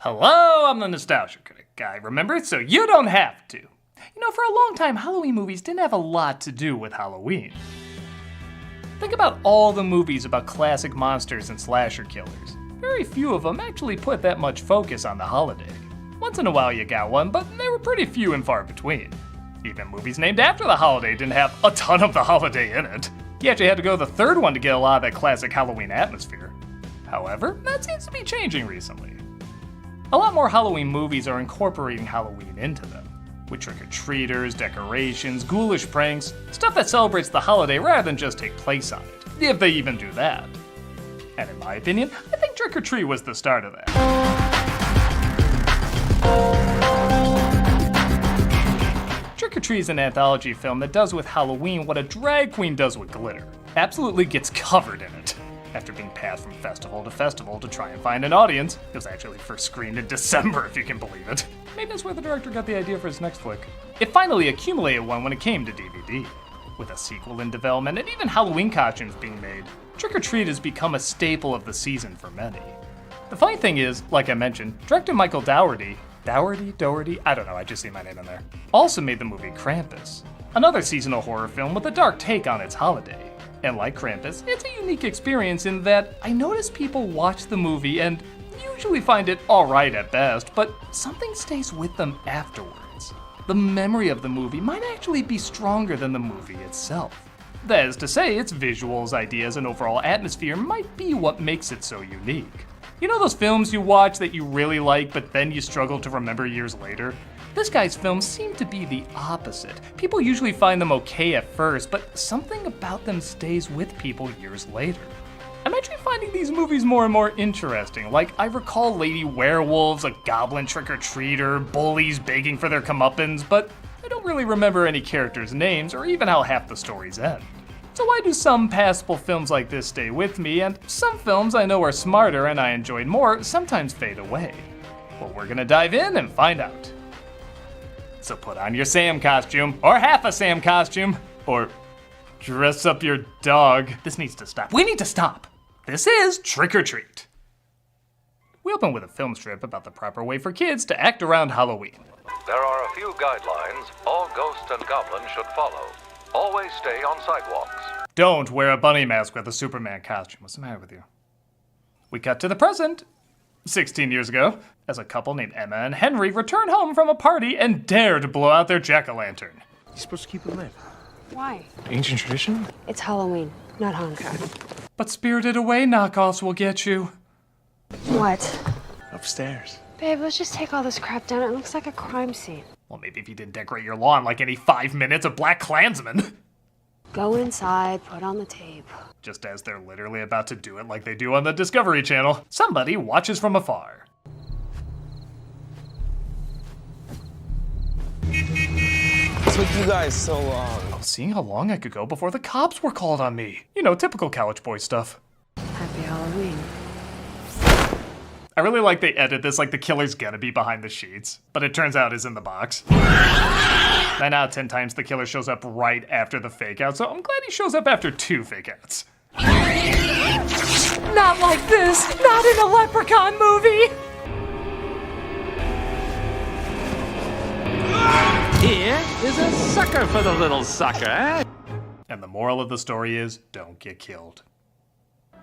Hello, I'm the Nostalgia Critic guy, remember? So you don't have to. You know, for a long time, Halloween movies didn't have a lot to do with Halloween. Think about all the movies about classic monsters and slasher killers. Very few of them actually put that much focus on the holiday. Once in a while you got one, but they were pretty few and far between. Even movies named after the holiday didn't have a ton of the holiday in it. You actually had to go to the third one to get a lot of that classic Halloween atmosphere. However, that seems to be changing recently. A lot more Halloween movies are incorporating Halloween into them, with trick-or-treaters, decorations, ghoulish pranks, stuff that celebrates the holiday rather than just take place on it, if they even do that. And in my opinion, I think Trick or Treat was the start of that. Trick or Treat is an anthology film that does with Halloween what a drag queen does with glitter. Absolutely gets covered in it. After being passed from festival to festival to try and find an audience, it was actually first screened in December, if you can believe it. Maybe that's where the director got the idea for his next flick. It finally accumulated one when it came to DVD. With a sequel in development and even Halloween costumes being made, Trick or Treat has become a staple of the season for many. The funny thing is, like I mentioned, director Michael Dougherty, I don't know, I just see my name in there, also made the movie Krampus, another seasonal horror film with a dark take on its holiday. And like Krampus, it's a unique experience in that I notice people watch the movie and usually find it alright at best, but something stays with them afterwards. The memory of the movie might actually be stronger than the movie itself. That is to say, its visuals, ideas, and overall atmosphere might be what makes it so unique. You know those films you watch that you really like, but then you struggle to remember years later? This guy's films seem to be the opposite. People usually find them okay at first, but something about them stays with people years later. I'm actually finding these movies more and more interesting. Like, I recall lady werewolves, a goblin trick-or-treater, bullies begging for their comeuppance, but I don't really remember any characters' names or even how half the stories end. So why do some passable films like this stay with me, and some films I know are smarter and I enjoyed more sometimes fade away? Well, we're gonna dive in and find out. So put on your Sam costume, or half a Sam costume, or dress up your dog. This needs to stop. We need to stop. This is Trick or Treat. We open with a film strip about the proper way for kids to act around Halloween. There are a few guidelines all ghosts and goblins should follow. Always stay on sidewalks. Don't wear a bunny mask with a Superman costume. What's the matter with you? We cut to the present. 16 years ago, as a couple named Emma and Henry return home from a party and dare to blow out their jack-o'-lantern. You're supposed to keep it lit. Why? Ancient tradition? It's Halloween, not Hanukkah. But Spirited Away knockoffs will get you. What? Upstairs. Babe, let's just take all this crap down. It looks like a crime scene. Well, maybe if you didn't decorate your lawn like any 5 minutes of Black Klansman. Go inside, put on the tape. Just as they're literally about to do it like they do on the Discovery Channel, somebody watches from afar. It took you guys so long. I was seeing how long I could go before the cops were called on me. You know, typical college boy stuff. Happy Halloween. I really like they edit this like the killer's gonna be behind the sheets, but it turns out is in the box. 9 out of 10 times the killer shows up right after the fake out, so I'm glad he shows up after 2 fake outs. Not like this! Not in a Leprechaun movie! Here is a sucker for the little sucker, eh? And the moral of the story is, don't get killed.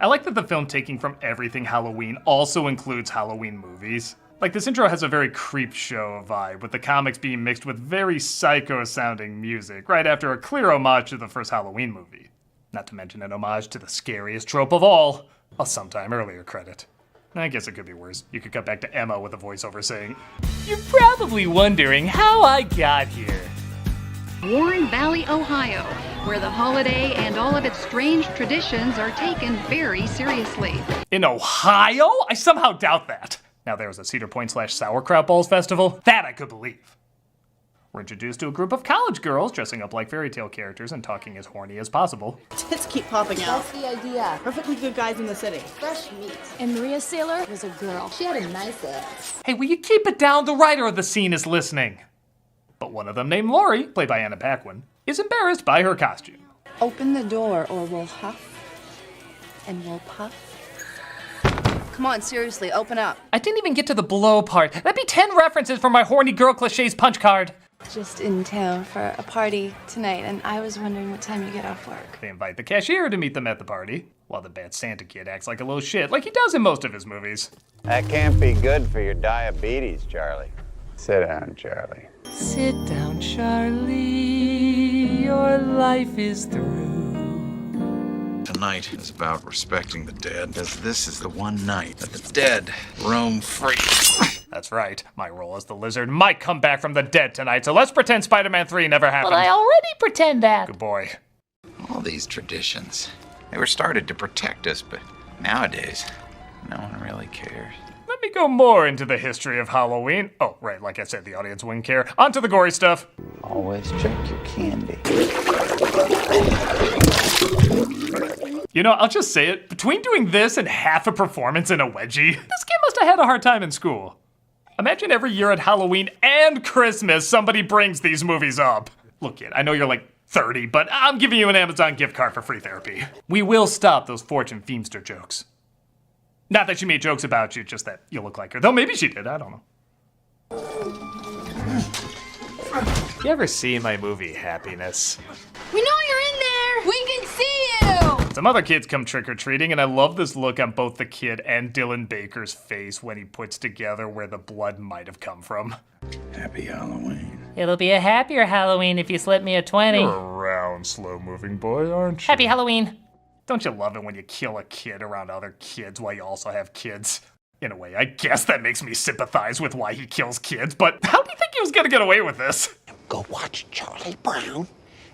I like that the film taking from everything Halloween also includes Halloween movies. Like, this intro has a very creep show vibe, with the comics being mixed with very psycho-sounding music, right after a clear homage to the first Halloween movie. Not to mention an homage to the scariest trope of all, a sometime earlier credit. I guess it could be worse. You could cut back to Emma with a voiceover saying, "You're probably wondering how I got here." Warren Valley, Ohio, where the holiday and all of its strange traditions are taken very seriously. In Ohio? I somehow doubt that. Now there's a Cedar Point / Sauerkraut Balls festival. That I could believe. We're introduced to a group of college girls dressing up like fairy tale characters and talking as horny as possible. Tits keep popping out. That's the idea. Perfectly good guys in the city. Fresh meat. And Maria Sailor was a girl. She had a nice ass. Hey, will you keep it down? The writer of the scene is listening. But one of them, named Lori, played by Anna Paquin, is embarrassed by her costume. Open the door or we'll huff and we'll puff. Come on, seriously, open up. I didn't even get to the blow part. That'd be 10 references for my horny girl cliches punch card. Just in town for a party tonight, and I was wondering what time you get off work. They invite the cashier to meet them at the party, while the bad Santa kid acts like a little shit, like he does in most of his movies. That can't be good for your diabetes, Charlie. Sit down, Charlie. Sit down, Charlie. Your life is through. Tonight is about respecting the dead, because this is the one night that the dead roam free. That's right. My role as the lizard might come back from the dead tonight, so let's pretend Spider-Man 3 never happened. Well, I already pretend that. Good boy. All these traditions, they were started to protect us, but nowadays, no one really cares. Let me go more into the history of Halloween. Oh, right, like I said, the audience wouldn't care. On to the gory stuff. Always check your candy. You know, I'll just say it. Between doing this and half a performance in a wedgie, this kid must have had a hard time in school. Imagine every year at Halloween and Christmas, somebody brings these movies up. Look, kid, I know you're like 30, but I'm giving you an Amazon gift card for free therapy. We will stop those Fortune Feimster jokes. Not that she made jokes about you, just that you look like her. Though maybe she did, I don't know. You ever see my movie Happiness? We know you're in there! We can see you! Some other kids come trick-or-treating, and I love this look on both the kid and Dylan Baker's face when he puts together where the blood might have come from. Happy Halloween. It'll be a happier Halloween if you slip me a 20. You're a round, slow-moving boy, aren't you? Happy Halloween. Don't you love it when you kill a kid around other kids while you also have kids? In a way, I guess that makes me sympathize with why he kills kids, but how do you think he was gonna get away with this? Go watch Charlie Brown,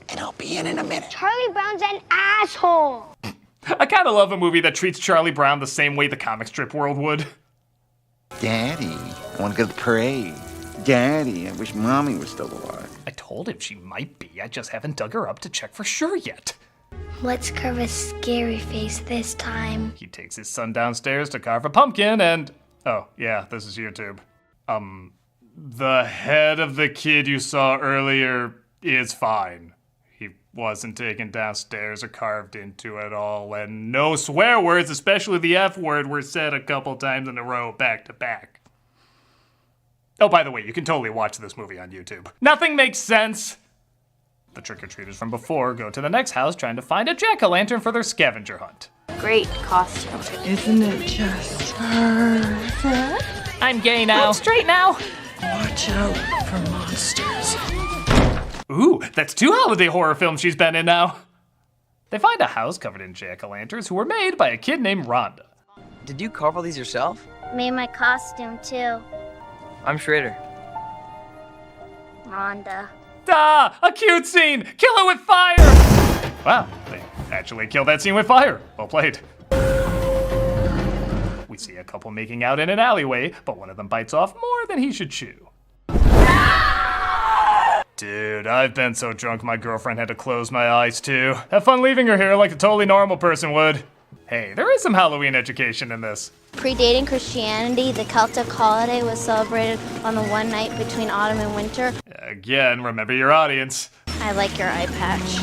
and I'll be in a minute. Charlie Brown's an asshole. I kinda love a movie that treats Charlie Brown the same way the comic strip world would. Daddy, I want to go to the parade. Daddy, I wish Mommy was still alive. I told him she might be, I just haven't dug her up to check for sure yet. Let's carve a scary face this time. He takes his son downstairs to carve a pumpkin and... Oh, yeah, this is YouTube. The head of the kid you saw earlier is fine. He wasn't taken downstairs or carved into at all, and no swear words, especially the F word, were said a couple times in a row, back to back. Oh, by the way, you can totally watch this movie on YouTube. Nothing makes sense. The trick-or-treaters from before go to the next house trying to find a jack-o'-lantern for their scavenger hunt. Great costume. Isn't it just perfect? I'm gay now. I'm straight now. Watch out for monsters. Ooh, that's 2 holiday horror films she's been in now. They find a house covered in jack-o'-lanterns who were made by a kid named Rhonda. Did you carve all these yourself? Made my costume too. I'm Schrader. Rhonda. Ah, a cute scene! Kill it with fire! Wow, they actually killed that scene with fire. Well played. We see a couple making out in an alleyway, but one of them bites off more than he should chew. Dude, I've been so drunk my girlfriend had to close my eyes too. Have fun leaving her here like a totally normal person would. Hey, there is some Halloween education in this. Predating Christianity, the Celtic holiday was celebrated on the one night between autumn and winter. Again, remember your audience. I like your eye patch.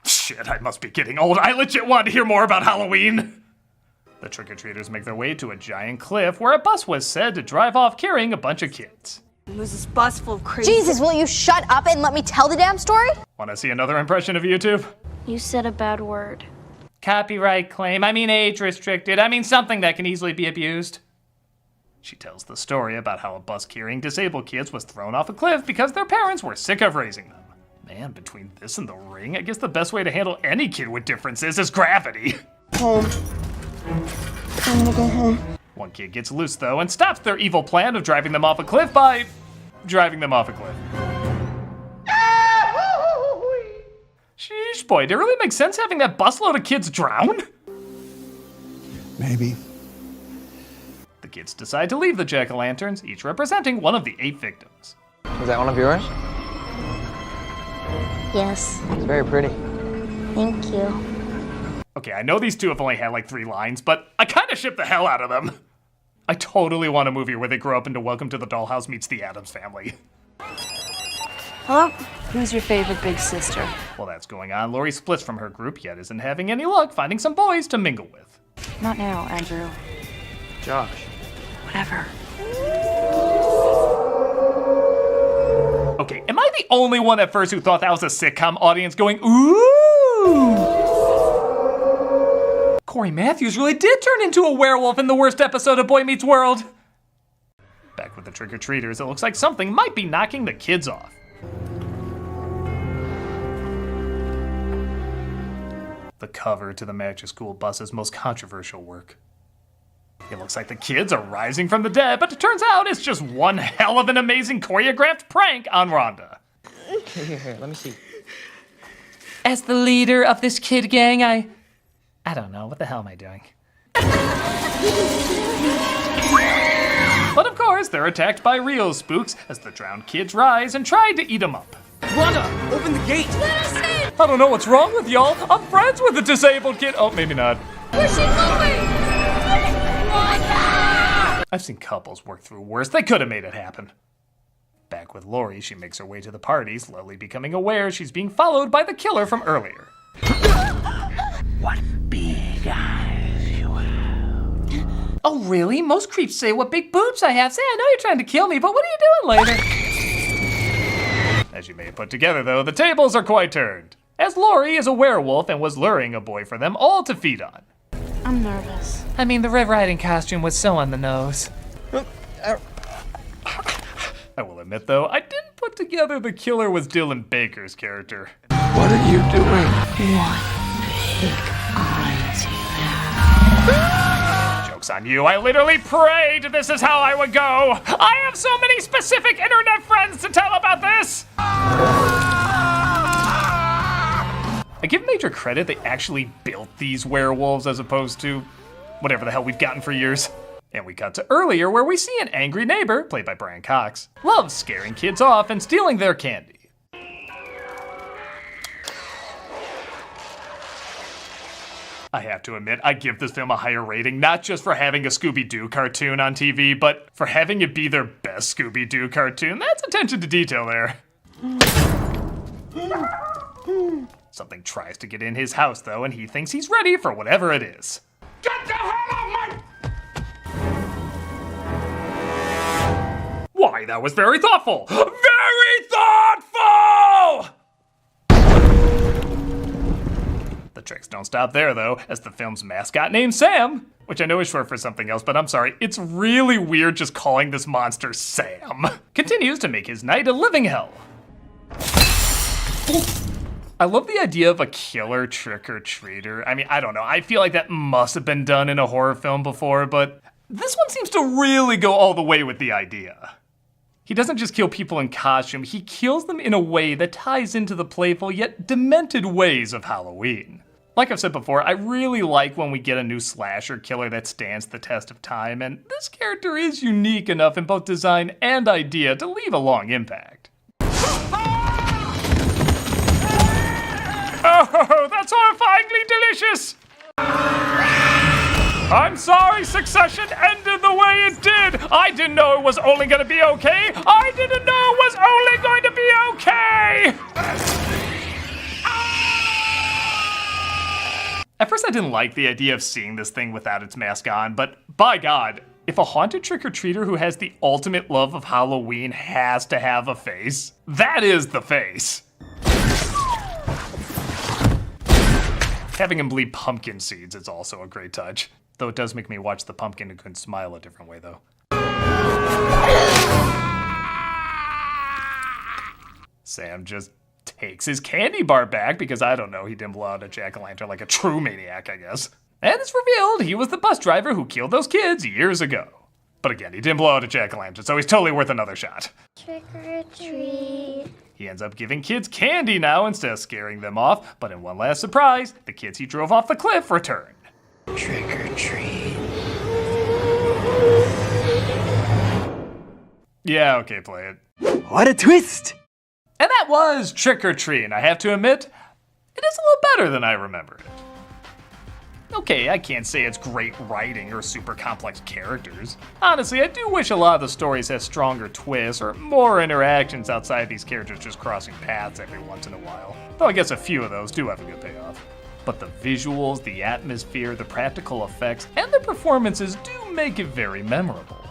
Shit, I must be getting old. I legit want to hear more about Halloween. The trick-or-treaters make their way to a giant cliff where a bus was said to drive off carrying a bunch of kids. It was this bus full of crazy... Jesus, will you shut up and let me tell the damn story? Want to see another impression of YouTube? You said a bad word. Copyright claim. I mean age restricted. I mean something that can easily be abused. She tells the story about how a bus carrying disabled kids was thrown off a cliff because their parents were sick of raising them. Man, between this and the ring, I guess the best way to handle any kid with differences is gravity. Home. I'm gonna go home. One kid gets loose though and stops their evil plan of driving them off a cliff by driving them off a cliff. fish boy. Did it really make sense having that busload of kids drown? Maybe. The kids decide to leave the jack-o'-lanterns, each representing one of the 8 victims. Is that one of yours? Yes. It's very pretty. Thank you. Okay, I know these two have only had like 3 lines, but I kind of ship the hell out of them. I totally want a movie where they grow up into Welcome to the Dollhouse meets the Addams Family. Hello? Who's your favorite big sister? While that's going on, Laurie splits from her group, yet isn't having any luck finding some boys to mingle with. Not now, Andrew. Josh. Whatever. Okay, am I the only one at first who thought that was a sitcom audience going, ooh? Corey Matthews really did turn into a werewolf in the worst episode of Boy Meets World. Back with the trick-or-treaters, it looks like something might be knocking the kids off. The cover to the Magic School Bus's most controversial work. It looks like the kids are rising from the dead, but it turns out it's just one hell of an amazing choreographed prank on Rhonda. Here, let me see. As the leader of this kid gang, I don't know, what the hell am I doing? But of course, they're attacked by real spooks as the drowned kids rise and try to eat them up. Rhonda, open the gate! I don't know what's wrong with y'all. I'm friends with a disabled kid. Oh, maybe not. Where's she going? I've seen couples work through worse. They could have made it happen. Back with Laurie, she makes her way to the party, slowly becoming aware she's being followed by the killer from earlier. What big eyes you have. Oh, really? Most creeps say what big boobs I have. Say, I know you're trying to kill me, but what are you doing later? As you may have put together, though, the tables are quite turned, as Laurie is a werewolf and was luring a boy for them all to feed on. I'm nervous. I mean, the Red Riding costume was so on the nose. I will admit, though, I didn't put together the killer was Dylan Baker's character. What are you doing? Joke's on you, I literally prayed this is how I would go. I have so many specific internet friends to tell about this. I give Major credit, they actually built these werewolves as opposed to whatever the hell we've gotten for years. And we cut to earlier where we see an angry neighbor, played by Brian Cox, loves scaring kids off and stealing their candy. I have to admit, I give this film a higher rating, not just for having a Scooby-Doo cartoon on TV, but for having it be their best Scooby-Doo cartoon. That's attention to detail there. Something tries to get in his house, though, and he thinks he's ready for whatever it is. Get the hell off my... Why, that was very thoughtful! Very thoughtful! The tricks don't stop there, though, as the film's mascot named Sam, which I know is short for something else, but I'm sorry, it's really weird just calling this monster Sam, continues to make his night a living hell. I love the idea of a killer trick-or-treater. I mean, I don't know, I feel like that must have been done in a horror film before, but this one seems to really go all the way with the idea. He doesn't just kill people in costume, he kills them in a way that ties into the playful yet demented ways of Halloween. Like I've said before, I really like when we get a new slasher killer that stands the test of time, and this character is unique enough in both design and idea to leave a long impact. Oh, that's horrifyingly delicious! I'm sorry Succession ended the way it did! I didn't know it was only gonna be okay! I didn't know it was only going to be okay! At first I didn't like the idea of seeing this thing without its mask on, but by God, if a haunted trick-or-treater who has the ultimate love of Halloween has to have a face, that is the face. Having him bleed pumpkin seeds is also a great touch. Though it does make me watch the pumpkin and couldn't smile a different way, though. Sam just takes his candy bar back because, I don't know, he didn't blow out a jack-o'-lantern like a true maniac, I guess. And it's revealed he was the bus driver who killed those kids years ago. But again, he didn't blow out a jack-o'-lantern, so he's totally worth another shot. Trick or treat, He ends up giving kids candy now instead of scaring them off, but in one last surprise, the kids he drove off the cliff return. Trick or treat. Yeah, okay, play it. What a twist! And that was Trick or Treat, and I have to admit, it is a little better than I remembered it. Okay, I can't say it's great writing or super complex characters. Honestly, I do wish a lot of the stories had stronger twists or more interactions outside these characters just crossing paths every once in a while. Though I guess a few of those do have a good payoff. But the visuals, the atmosphere, the practical effects, and the performances do make it very memorable.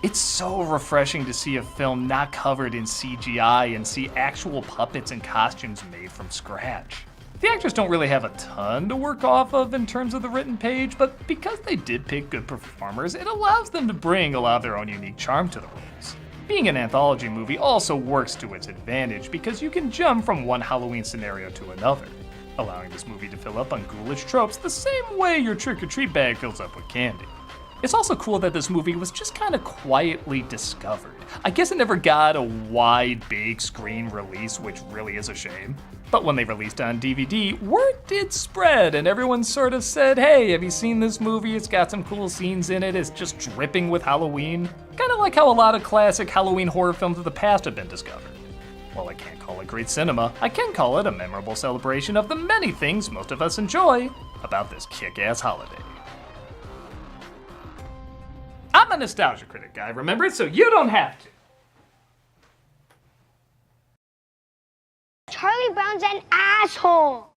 It's so refreshing to see a film not covered in CGI and see actual puppets and costumes made from scratch. The actors don't really have a ton to work off of in terms of the written page, but because they did pick good performers, it allows them to bring a lot of their own unique charm to the roles. Being an anthology movie also works to its advantage because you can jump from one Halloween scenario to another, allowing this movie to fill up on ghoulish tropes the same way your trick-or-treat bag fills up with candy. It's also cool that this movie was just kind of quietly discovered. I guess it never got a wide, big screen release, which really is a shame. But when they released it on DVD, word did spread, and everyone sort of said, hey, have you seen this movie? It's got some cool scenes in it, it's just dripping with Halloween. Kind of like how a lot of classic Halloween horror films of the past have been discovered. While I can't call it great cinema, I can call it a memorable celebration of the many things most of us enjoy about this kick-ass holiday. I'm a nostalgia critic guy, remember it? So you don't have to. Charlie Brown's an asshole.